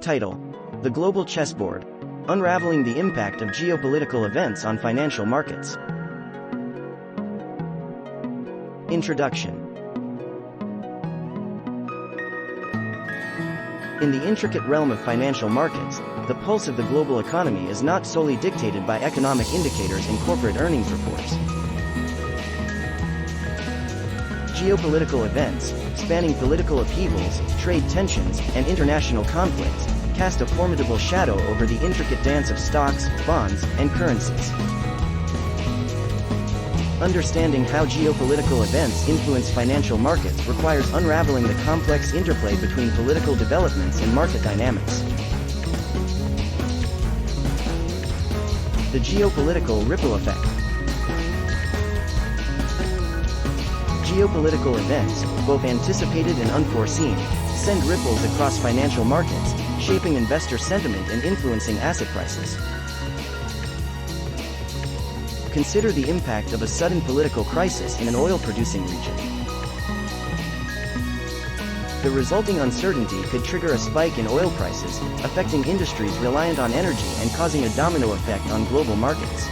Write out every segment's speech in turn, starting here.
Title: The Global Chessboard: Unraveling the Impact of Geopolitical Events on Financial Markets. Introduction. In the intricate realm of financial markets, the pulse of the global economy is not solely dictated by economic indicators and corporate earnings reports. Geopolitical events, spanning political upheavals, trade tensions, and international conflicts, cast a formidable shadow over the intricate dance of stocks, bonds, and currencies. Understanding how geopolitical events influence financial markets requires unraveling the complex interplay between political developments and market dynamics. The geopolitical ripple effect. Geopolitical events, both anticipated and unforeseen, send ripples across financial markets, shaping investor sentiment and influencing asset prices. Consider the impact of a sudden political crisis in an oil-producing region. The resulting uncertainty could trigger a spike in oil prices, affecting industries reliant on energy and causing a domino effect on global markets.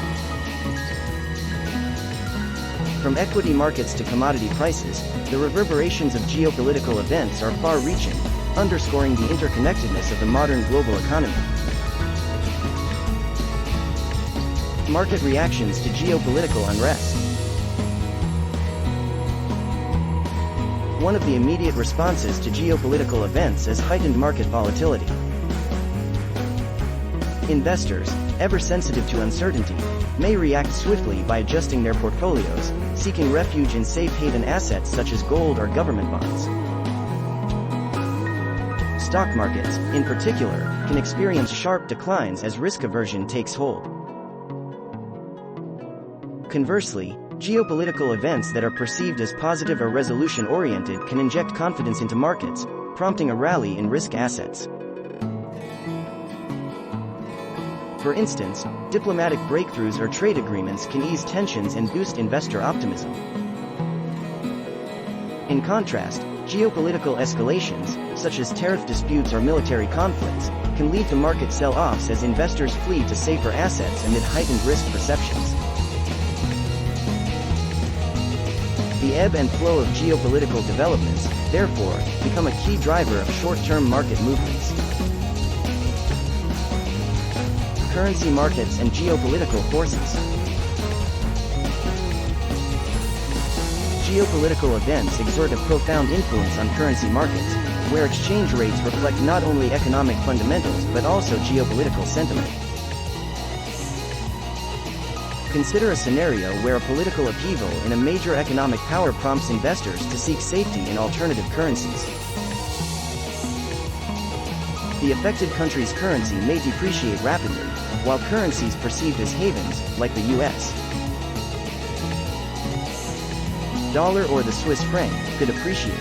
From equity markets to commodity prices, the reverberations of geopolitical events are far-reaching, underscoring the interconnectedness of the modern global economy. Market reactions to geopolitical unrest. One of the immediate responses to geopolitical events is heightened market volatility. Investors, ever sensitive to uncertainty, may react swiftly by adjusting their portfolios, seeking refuge in safe haven assets such as gold or government bonds. Stock markets, in particular, can experience sharp declines as risk aversion takes hold. Conversely, geopolitical events that are perceived as positive or resolution-oriented can inject confidence into markets, prompting a rally in risk assets. For instance, diplomatic breakthroughs or trade agreements can ease tensions and boost investor optimism. In contrast, geopolitical escalations, such as tariff disputes or military conflicts, can lead to market sell-offs as investors flee to safer assets amid heightened risk perceptions. The ebb and flow of geopolitical developments, therefore, become a key driver of short-term market movements. Currency markets and geopolitical forces. Geopolitical events exert a profound influence on currency markets, where exchange rates reflect not only economic fundamentals but also geopolitical sentiment. Consider a scenario where a political upheaval in a major economic power prompts investors to seek safety in alternative currencies. The affected country's currency may depreciate rapidly, while currencies perceived as havens, like the US dollar or the Swiss franc, could appreciate.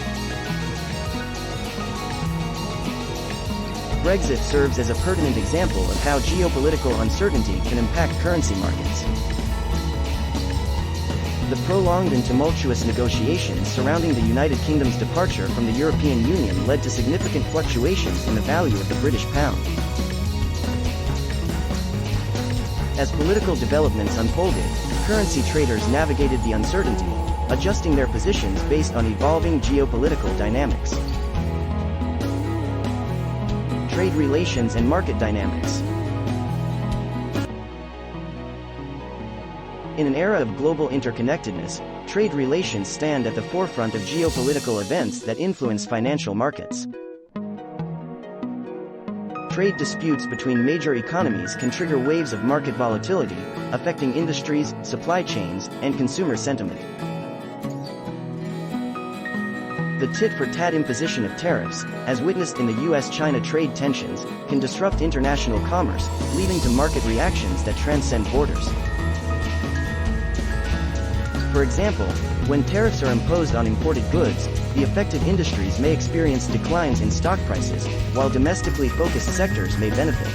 Brexit serves as a pertinent example of how geopolitical uncertainty can impact currency markets. The prolonged and tumultuous negotiations surrounding the United Kingdom's departure from the European Union led to significant fluctuations in the value of the British pound. As political developments unfolded, currency traders navigated the uncertainty, adjusting their positions based on evolving geopolitical dynamics. Trade relations and market dynamics. In an era of global interconnectedness, trade relations stand at the forefront of geopolitical events that influence financial markets. Trade disputes between major economies can trigger waves of market volatility, affecting industries, supply chains, and consumer sentiment. The tit-for-tat imposition of tariffs, as witnessed in the US-China trade tensions, can disrupt international commerce, leading to market reactions that transcend borders. For example, when tariffs are imposed on imported goods, the affected industries may experience declines in stock prices, while domestically focused sectors may benefit.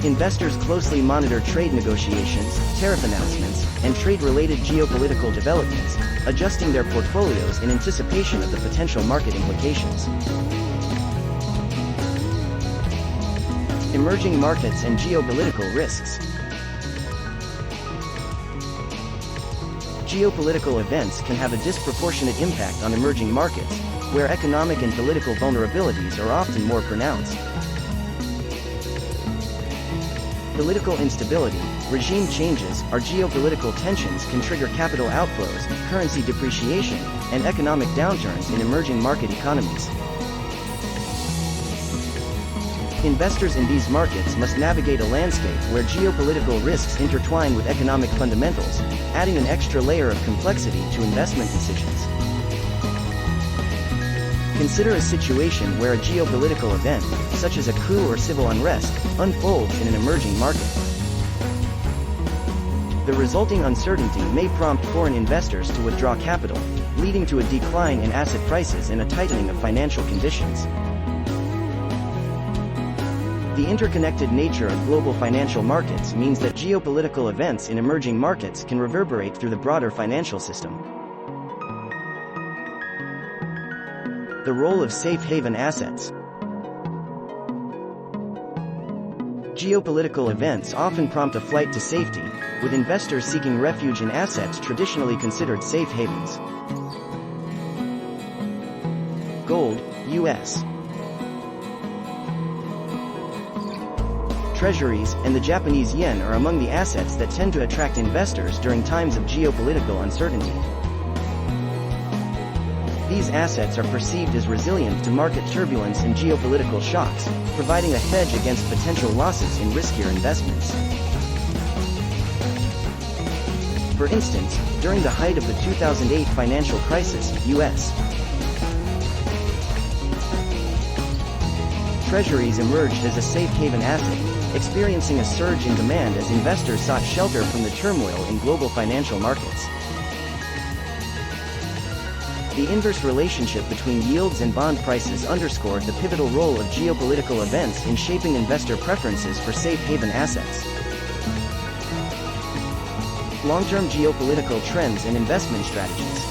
Investors closely monitor trade negotiations, tariff announcements, and trade-related geopolitical developments, adjusting their portfolios in anticipation of the potential market implications. Emerging markets and geopolitical risks. Geopolitical events can have a disproportionate impact on emerging markets, where economic and political vulnerabilities are often more pronounced. Political instability, regime changes, or geopolitical tensions can trigger capital outflows, currency depreciation, and economic downturns in emerging market economies. Investors in these markets must navigate a landscape where geopolitical risks intertwine with economic fundamentals, adding an extra layer of complexity to investment decisions. Consider a situation where a geopolitical event, such as a coup or civil unrest, unfolds in an emerging market. The resulting uncertainty may prompt foreign investors to withdraw capital, leading to a decline in asset prices and a tightening of financial conditions. The interconnected nature of global financial markets means that geopolitical events in emerging markets can reverberate through the broader financial system. The role of safe haven assets. Geopolitical events often prompt a flight to safety, with investors seeking refuge in assets traditionally considered safe havens. Gold, U.S. Treasuries, and the Japanese yen are among the assets that tend to attract investors during times of geopolitical uncertainty. These assets are perceived as resilient to market turbulence and geopolitical shocks, providing a hedge against potential losses in riskier investments. For instance, during the height of the 2008 financial crisis, U.S. Treasuries emerged as a safe haven asset, experiencing a surge in demand as investors sought shelter from the turmoil in global financial markets. The inverse relationship between yields and bond prices underscored the pivotal role of geopolitical events in shaping investor preferences for safe haven assets. Long-term geopolitical trends and investment strategies.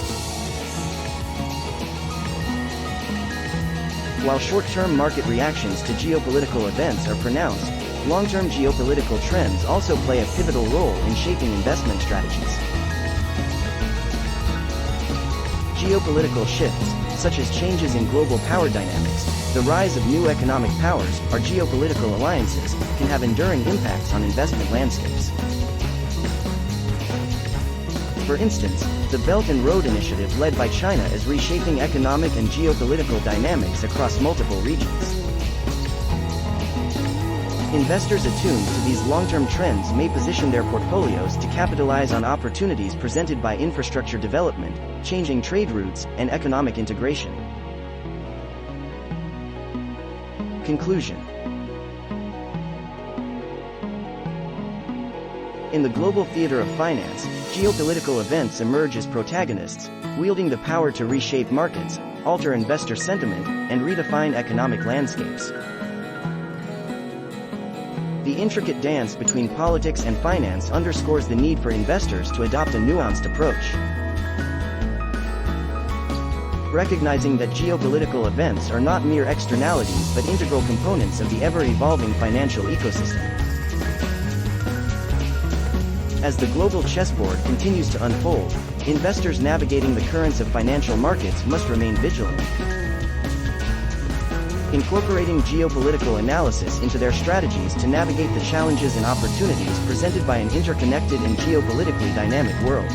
While short-term market reactions to geopolitical events are pronounced, long-term geopolitical trends also play a pivotal role in shaping investment strategies. Geopolitical shifts, such as changes in global power dynamics, the rise of new economic powers, or geopolitical alliances, can have enduring impacts on investment landscapes. For instance, the Belt and Road Initiative led by China is reshaping economic and geopolitical dynamics across multiple regions. Investors attuned to these long-term trends may position their portfolios to capitalize on opportunities presented by infrastructure development, changing trade routes, and economic integration. Conclusion. In the global theater of finance, geopolitical events emerge as protagonists, wielding the power to reshape markets, alter investor sentiment, and redefine economic landscapes. The intricate dance between politics and finance underscores the need for investors to adopt a nuanced approach. Recognizing that geopolitical events are not mere externalities but integral components of the ever-evolving financial ecosystem. As the global chessboard continues to unfold, investors navigating the currents of financial markets must remain vigilant. Incorporating geopolitical analysis into their strategies to navigate the challenges and opportunities presented by an interconnected and geopolitically dynamic world.